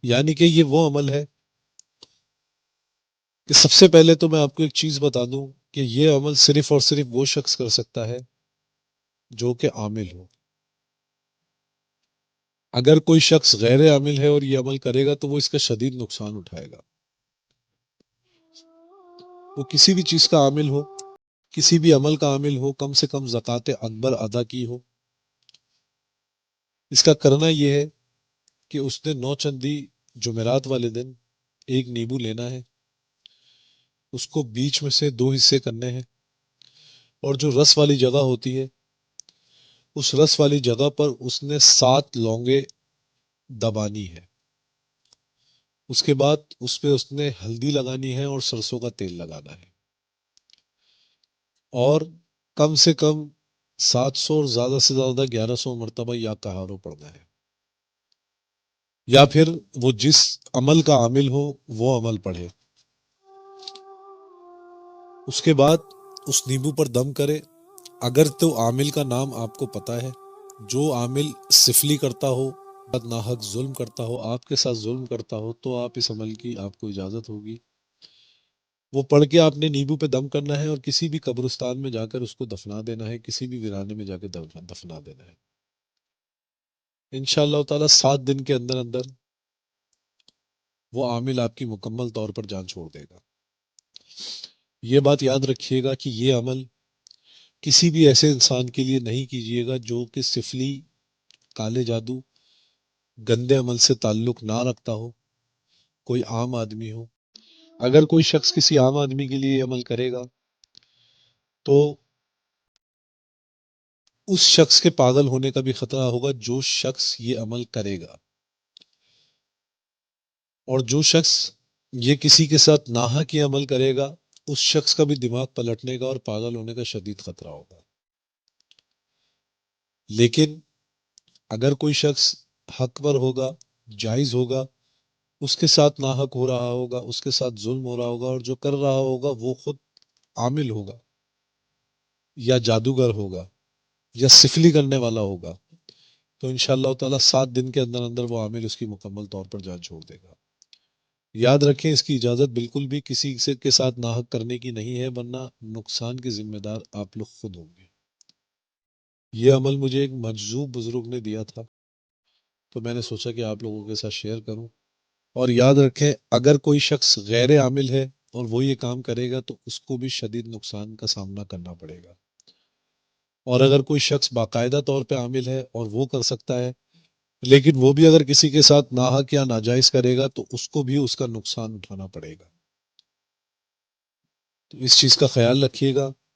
یعنی کہ یہ وہ عمل ہے کہ سب سے پہلے تو میں آپ کو ایک چیز بتا دوں کہ یہ عمل صرف اور صرف وہ شخص کر سکتا ہے جو کہ عامل ہو. اگر کوئی شخص غیر عامل ہے اور یہ عمل کرے گا تو وہ اس کا شدید نقصان اٹھائے گا. وہ کسی بھی چیز کا عامل ہو، کسی بھی عمل کا عامل ہو، کم سے کم زکوٰۃ اکبر ادا کی ہو. اس کا کرنا یہ ہے کہ اس نے نو چندی جمعرات والے دن ایک نیبو لینا ہے، اس کو بیچ میں سے دو حصے کرنے ہیں، اور جو رس والی جگہ ہوتی ہے اس رس والی جگہ پر اس نے 7 لونگیں دبانی ہے. اس کے بعد اس پہ اس نے ہلدی لگانی ہے اور سرسوں کا تیل لگانا ہے، اور کم سے کم 700 اور زیادہ سے زیادہ 1100 مرتبہ یا کہارو پڑھنا ہے، یا پھر وہ جس عمل کا عامل ہو وہ عمل پڑھے. اس کے بعد اس نیبو پر دم کرے. اگر تو عامل کا نام آپ کو پتا ہے، جو عامل سفلی کرتا ہو، ناحق ظلم کرتا ہو، آپ کے ساتھ ظلم کرتا ہو، تو آپ اس عمل کی آپ کو اجازت ہوگی. وہ پڑھ کے آپ نے نیبو پہ دم کرنا ہے اور کسی بھی قبرستان میں جا کر اس کو دفنا دینا ہے، کسی بھی ویرانے میں جا کے دفنا دینا ہے. انشاءاللہ تعالیٰ 7 دن کے اندر اندر وہ عامل آپ کی مکمل طور پر جان چھوڑ دے گا. یہ بات یاد رکھیے گا کہ یہ عمل کسی بھی ایسے انسان کے لیے نہیں کیجیے گا جو کہ سفلی، کالے جادو، گندے عمل سے تعلق نہ رکھتا ہو، کوئی عام آدمی ہو. اگر کوئی شخص کسی عام آدمی کے لیے یہ عمل کرے گا تو اس شخص کے پاگل ہونے کا بھی خطرہ ہوگا جو شخص یہ عمل کرے گا، اور جو شخص یہ کسی کے ساتھ ناحق یہ عمل کرے گا اس شخص کا بھی دماغ پلٹنے کا اور پاگل ہونے کا شدید خطرہ ہوگا. لیکن اگر کوئی شخص حق پر ہوگا، جائز ہوگا، اس کے ساتھ ناحق ہو رہا ہوگا، اس کے ساتھ ظلم ہو رہا ہوگا، اور جو کر رہا ہوگا وہ خود عامل ہوگا یا جادوگر ہوگا یا سفلی کرنے والا ہوگا، تو انشاءاللہ تعالیٰ 7 دن کے اندر اندر وہ عامل اس کی مکمل طور پر جان چھوڑ دے گا. یاد رکھیں اس کی اجازت بالکل بھی کسی سے کے ساتھ ناحق کرنے کی نہیں ہے، ورنہ نقصان کے ذمہ دار آپ لوگ خود ہوں گے. یہ عمل مجھے ایک مجذوب بزرگ نے دیا تھا تو میں نے سوچا کہ آپ لوگوں کے ساتھ شیئر کروں. اور یاد رکھیں اگر کوئی شخص غیر عامل ہے اور وہ یہ کام کرے گا تو اس کو بھی شدید نقصان کا سامنا کرنا پڑے گا. اور اگر کوئی شخص باقاعدہ طور پہ عامل ہے اور وہ کر سکتا ہے، لیکن وہ بھی اگر کسی کے ساتھ ناحق یا ناجائز کرے گا تو اس کو بھی اس کا نقصان اٹھانا پڑے گا. تو اس چیز کا خیال رکھیے گا